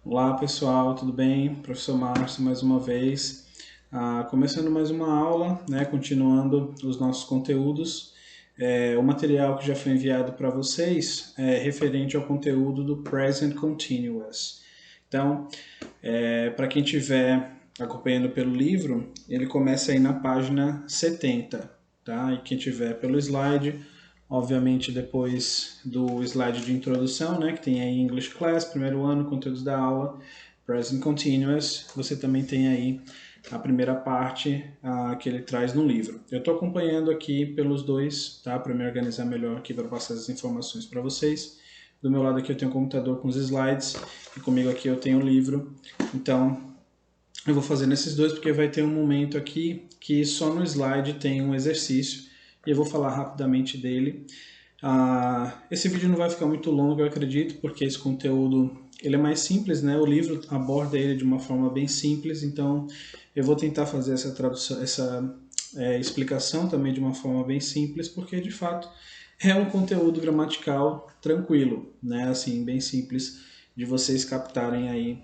Olá pessoal, tudo bem? Professor Márcio mais uma vez, começando mais uma aula, né, continuando os nossos conteúdos. O material que já foi enviado para vocês é referente ao conteúdo do Present Continuous. Então, para quem estiver acompanhando pelo livro, ele começa aí na página 70, tá? E quem estiver pelo slide, obviamente depois do slide de introdução, né, que tem aí English Class, primeiro ano, conteúdos da aula, Present Continuous, você também tem aí a primeira parte que ele traz no livro. Eu estou acompanhando aqui pelos dois, tá, para me organizar melhor aqui para passar as informações para vocês. Do meu lado aqui eu tenho um computador com os slides e comigo aqui eu tenho o livro. Então, eu vou fazer nesses dois porque vai ter um momento aqui que só no slide tem um exercício e eu vou falar rapidamente dele. Esse vídeo não vai ficar muito longo, eu acredito, porque esse conteúdo ele é mais simples, né? O livro aborda ele de uma forma bem simples, então eu vou tentar fazer essa tradução, essa explicação também de uma forma bem simples, porque de fato é um conteúdo gramatical tranquilo, né? Assim, bem simples de vocês captarem aí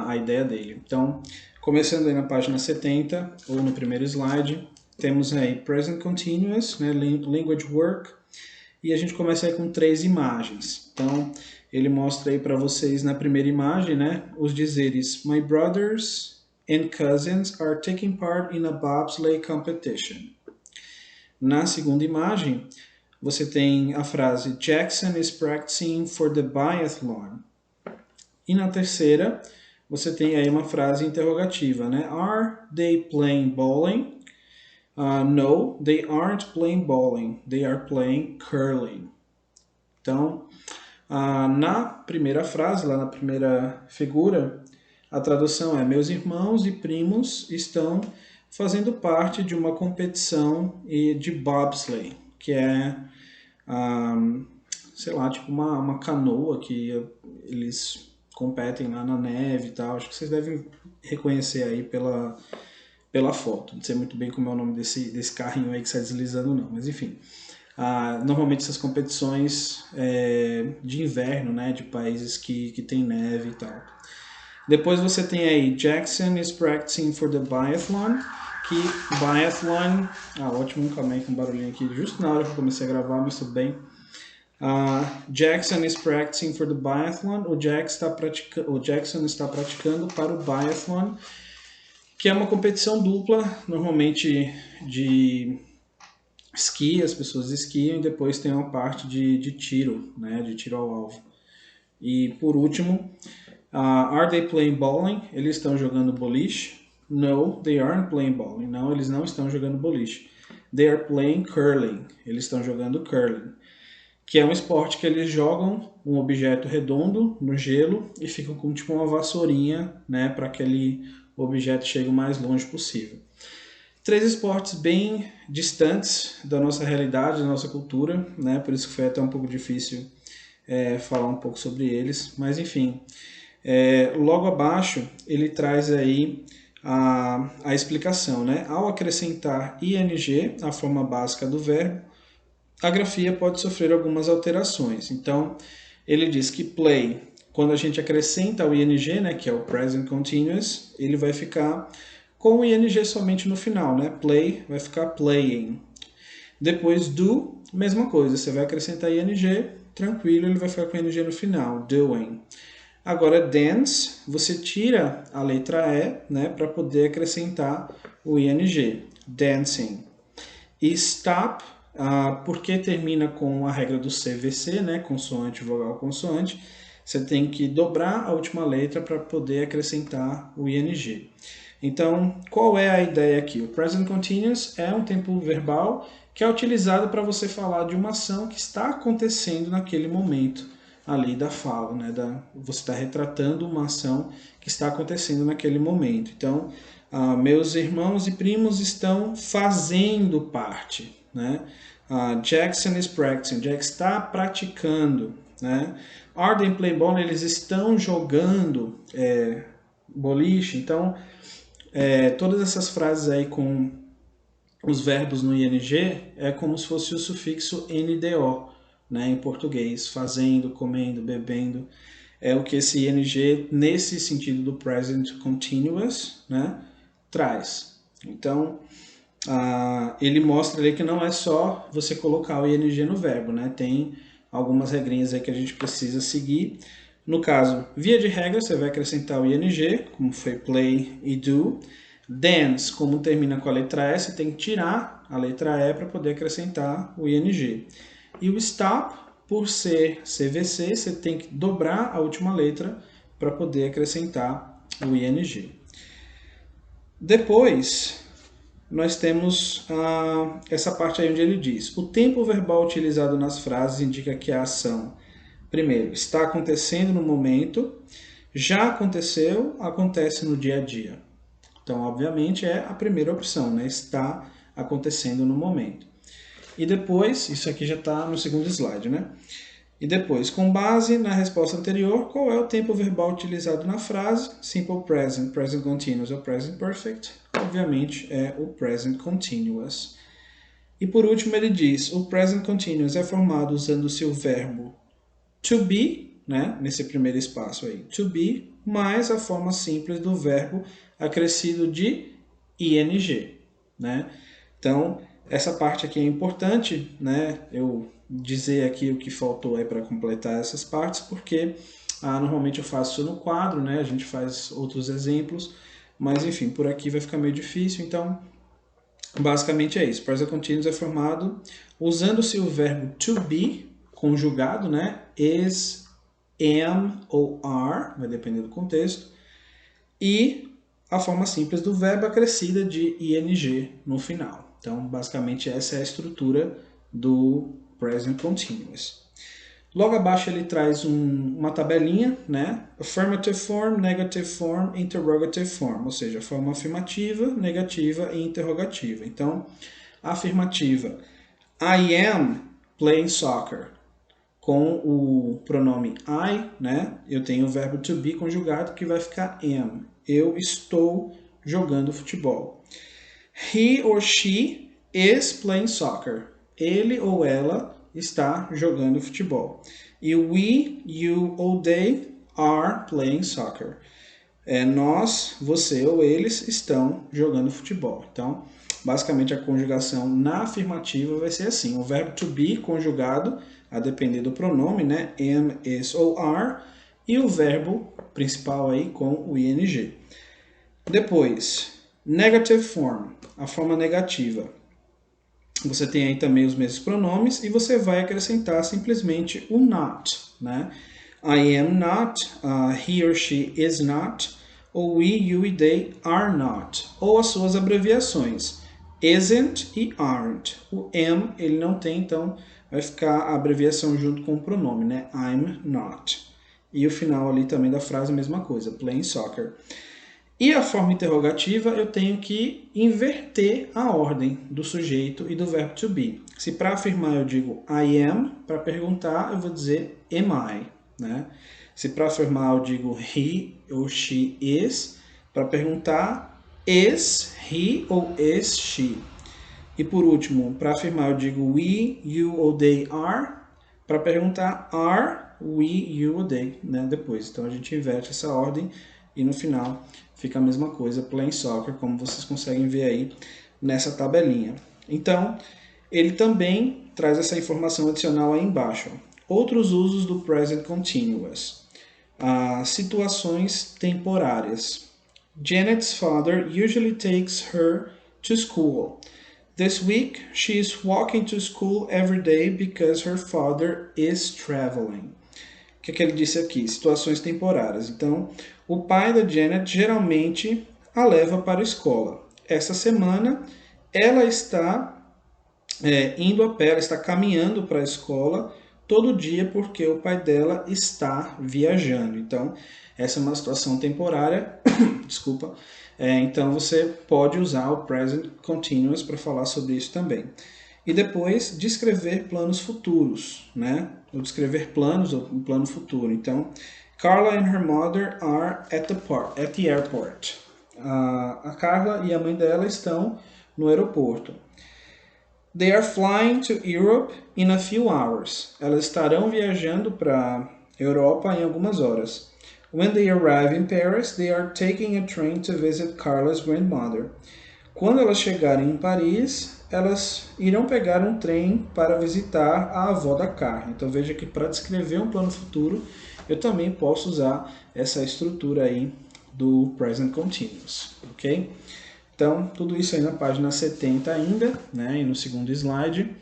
a ideia dele. Então, começando aí na página 70, ou no primeiro slide, temos aí Present Continuous, né? Language Work, e a gente começa aí com 3 imagens. Então, ele mostra aí para vocês na primeira imagem, né, os dizeres My brothers and cousins are taking part in a bobsleigh competition. Na segunda imagem, você tem a frase Jackson is practicing for the biathlon. E na terceira, você tem aí uma frase interrogativa, né? Are they playing bowling? No, they aren't playing bowling. They are playing curling. Então, na primeira frase, lá na primeira figura, a tradução é meus irmãos e primos estão fazendo parte de uma competição de bobsleigh, que é, sei lá, tipo uma canoa que eles competem lá na neve e tal. Acho que vocês devem reconhecer aí pela foto. Não sei muito bem como é o nome desse carrinho aí que está deslizando não, mas enfim. Normalmente essas competições de inverno, né, de países que tem neve e tal. Depois você tem aí Jackson is practicing for the biathlon, que biathlon, ótimo, calma aí com um barulhinho aqui, justo na hora que eu comecei a gravar, mas tudo bem. Jackson is practicing for the biathlon, o Jackson está praticando para o biathlon, que é uma competição dupla, normalmente de esqui, as pessoas esquiam e depois tem uma parte de tiro, né, de tiro ao alvo. E por último, are they playing bowling? Eles estão jogando boliche? No, they aren't playing bowling. Não, eles não estão jogando boliche. They are playing curling. Eles estão jogando curling, que é um esporte que eles jogam um objeto redondo no gelo e ficam com tipo uma vassourinha, né, para que aquele objeto chegue o mais longe possível. 3 esportes bem distantes da nossa realidade, da nossa cultura, né? Por isso que foi até um pouco difícil falar um pouco sobre eles, mas enfim. Logo abaixo ele traz aí a explicação, né? Ao acrescentar ing, a forma básica do verbo, a grafia pode sofrer algumas alterações. Então, ele diz que play, quando a gente acrescenta o ing, né, que é o present continuous, ele vai ficar com o ing somente no final, né? Play vai ficar playing. Depois do, mesma coisa, você vai acrescentar ing, tranquilo, ele vai ficar com ing no final, doing. Agora dance, você tira a letra E, né, para poder acrescentar o ing, dancing. E stop, porque termina com a regra do CVC, né, consoante, vogal, consoante, você tem que dobrar a última letra para poder acrescentar o ing. Então, qual é a ideia aqui? O present continuous é um tempo verbal que é utilizado para você falar de uma ação que está acontecendo naquele momento ali da fala, né? Você está retratando uma ação que está acontecendo naquele momento. Então, meus irmãos e primos estão fazendo parte, né? Jackson is practicing. Jack está praticando, né? Are they playing ball? Eles estão jogando boliche. Então, todas essas frases aí com os verbos no ing é como se fosse o sufixo NDO, né, em português, fazendo, comendo, bebendo. é o que esse ing, nesse sentido do present continuous, né, traz. Então, ele mostra ali que não é só você colocar o ing no verbo, né? Tem algumas regrinhas aí que a gente precisa seguir. No caso, via de regra, você vai acrescentar o ing, como foi play e do. Dance, como termina com a letra S, tem que tirar a letra E para poder acrescentar o ing. E o stop, por ser CVC, você tem que dobrar a última letra para poder acrescentar o ing. Depois, nós temos essa parte aí onde ele diz: o tempo verbal utilizado nas frases indica que a ação, primeiro, está acontecendo no momento, já aconteceu, acontece no dia a dia. Então, obviamente, é a primeira opção, né? Está acontecendo no momento. E depois, isso aqui já está no segundo slide, né? E depois, com base na resposta anterior, qual é o tempo verbal utilizado na frase? Simple present, present continuous ou present perfect? Obviamente é o present continuous. E por último ele diz, o present continuous é formado usando-se o verbo to be, né, nesse primeiro espaço aí, to be, mais a forma simples do verbo acrescido de ing, né? Então, essa parte aqui é importante, né, eu dizer aqui o que faltou aí para completar essas partes, porque normalmente eu faço isso no quadro, né, a gente faz outros exemplos, mas enfim, por aqui vai ficar meio difícil, então basicamente é isso. Present continuous é formado usando-se o verbo to be, conjugado, né, is, am ou are, vai depender do contexto, e a forma simples do verbo acrescida de ing no final. Então, basicamente, essa é a estrutura do present continuous. Logo abaixo ele traz uma tabelinha, né? Affirmative form, negative form, interrogative form, ou seja, forma afirmativa, negativa e interrogativa. Então, a afirmativa, I am playing soccer. Com o pronome I, né? Eu tenho o verbo to be conjugado que vai ficar am. Eu estou jogando futebol. He or she is playing soccer. Ele ou ela está jogando futebol. E we, you ou they are playing soccer. Nós, você ou eles estão jogando futebol. Então, basicamente a conjugação na afirmativa vai ser assim: o verbo to be conjugado, a depender do pronome, né? Am, is ou are, e o verbo principal aí com o ing. Depois, negative form, a forma negativa. Você tem aí também os mesmos pronomes e você vai acrescentar simplesmente o not, né? I am not, he or she is not, ou we, you e they are not, ou as suas abreviações, isn't e aren't. O am ele não tem, então vai ficar a abreviação junto com o pronome, né? I'm not. E o final ali também da frase, a mesma coisa, playing soccer. E a forma interrogativa eu tenho que inverter a ordem do sujeito e do verbo to be. Se para afirmar eu digo I am, para perguntar eu vou dizer am I, né? Se para afirmar eu digo he ou she is, para perguntar is he ou is she. E por último, para afirmar eu digo we, you ou they are, para perguntar are we, you ou they, né? Depois. Então a gente inverte essa ordem e no final fica a mesma coisa, playing soccer, como vocês conseguem ver aí nessa tabelinha. Então, ele também traz essa informação adicional aí embaixo. Outros usos do present continuous. Situações temporárias. Janet's father usually takes her to school. This week, she is walking to school every day because her father is traveling. O que ele disse aqui? Situações temporárias. Então, o pai da Janet geralmente a leva para a escola. Essa semana, ela está indo a pé, ela está caminhando para a escola todo dia porque o pai dela está viajando. Então, essa é uma situação temporária. Desculpa. Então, você pode usar o present continuous para falar sobre isso também. E depois, descrever planos futuros, né? Ou descrever planos ou um plano futuro. Então, Carla and her mother are at the airport. A Carla e a mãe dela estão no aeroporto. They are flying to Europe in a few hours. Elas estarão viajando para Europa em algumas horas. When they arrive in Paris, they are taking a train to visit Carla's grandmother. Quando elas chegarem em Paris, elas irão pegar um trem para visitar a avó da Carla. Então veja que para descrever um plano futuro, eu também posso usar essa estrutura aí do Present Continuous, ok? Então, tudo isso aí na página 70 ainda, né, e no segundo slide.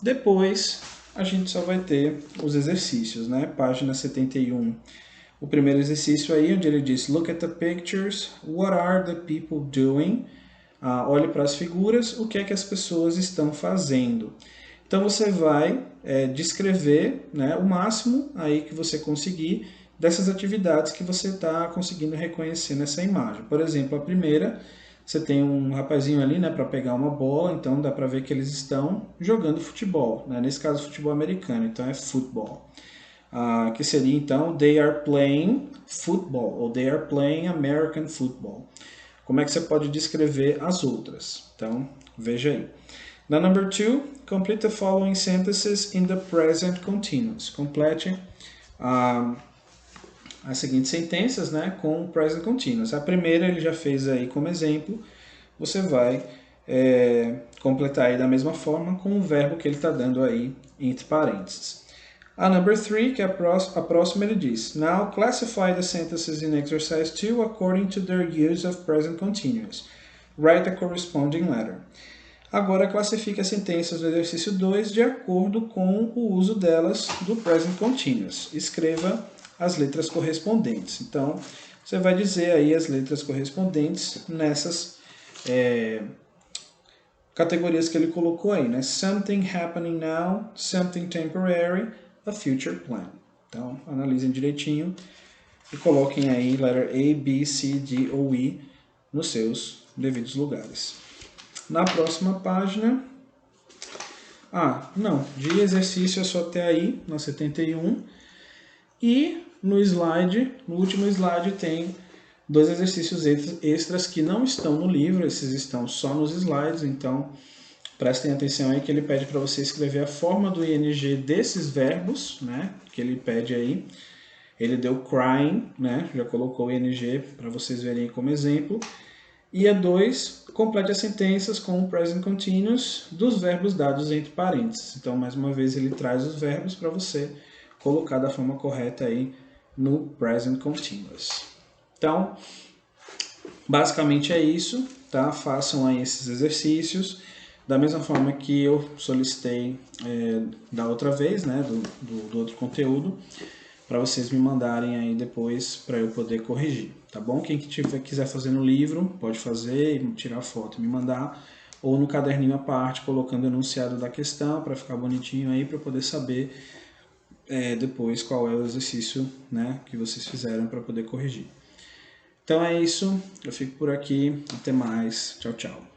Depois, a gente só vai ter os exercícios, né? Página 71. O primeiro exercício aí, onde ele diz, look at the pictures, what are the people doing? Olhe para as figuras, o que é que as pessoas estão fazendo. Então você vai descrever, né, o máximo aí que você conseguir dessas atividades que você está conseguindo reconhecer nessa imagem. Por exemplo, a primeira, você tem um rapazinho ali, né, para pegar uma bola, então dá para ver que eles estão jogando futebol, né? Nesse caso futebol americano, então é football. Que seria então they are playing football ou they are playing American football. Como é que você pode descrever as outras? Então, veja aí. Na number 2, complete the following sentences in the present continuous. Complete as seguintes sentenças, né, com o present continuous. A primeira ele já fez aí como exemplo. Você vai completar aí da mesma forma com o verbo que ele está dando aí entre parênteses. A number 3, que é a próxima, ele diz, now classify the sentences in exercise 2 according to their use of present continuous. Write the corresponding letter. Agora classifique as sentenças do exercício 2 de acordo com o uso delas do present continuous. Escreva as letras correspondentes. Então, você vai dizer aí as letras correspondentes nessas categorias que ele colocou aí, né? Something happening now, something temporary, a future plan. Então, analisem direitinho e coloquem aí letter A, B, C, D ou E nos seus devidos lugares. Na próxima página... de exercício é só até aí, na 71. E no último slide, tem 2 exercícios extras que não estão no livro, esses estão só nos slides, então prestem atenção aí que ele pede para você escrever a forma do ing desses verbos, né, que ele pede aí. Ele deu crying, né, já colocou o ing para vocês verem como exemplo. E a 2, complete as sentenças com o present continuous dos verbos dados entre parênteses. Então, mais uma vez, ele traz os verbos para você colocar da forma correta aí no present continuous. Então, basicamente é isso, tá? Façam aí esses exercícios da mesma forma que eu solicitei da outra vez, né, do outro conteúdo, para vocês me mandarem aí depois para eu poder corrigir, tá bom? Quem quiser fazer no livro, pode fazer, tirar foto e me mandar, ou no caderninho à parte, colocando o enunciado da questão, para ficar bonitinho aí, para eu poder saber depois qual é o exercício, né, que vocês fizeram para poder corrigir. Então é isso, eu fico por aqui, até mais, tchau, tchau.